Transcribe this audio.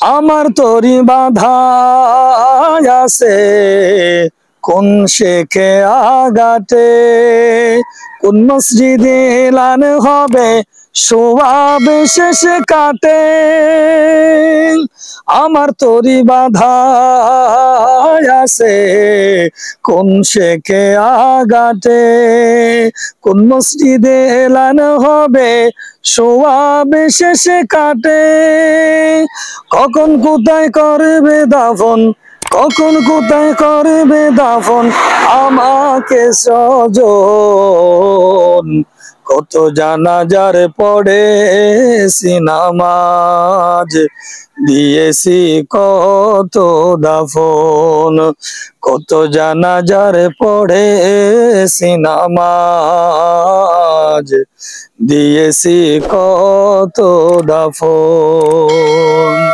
আমার তরি বাধা আছে কোন শেখে আগাতে, কোন মসজিদে এলান হবে সোয়াব শেষে কাটে। আমার তরি বাধা আছে কোন শেখে আগাতে, কোন মসজিদে এলান হবে সোয়াব শেষে কাটে। কখন কোথায় করবে দাফন, কখন কোথায় করবে দাফন আমাকে স্বজন। কত জানাজার পড়েছি নামাজ, দিয়েছি কত দাফন। কত জানাজার পড়েছি নামাজ, দিয়েছি কত দাফন।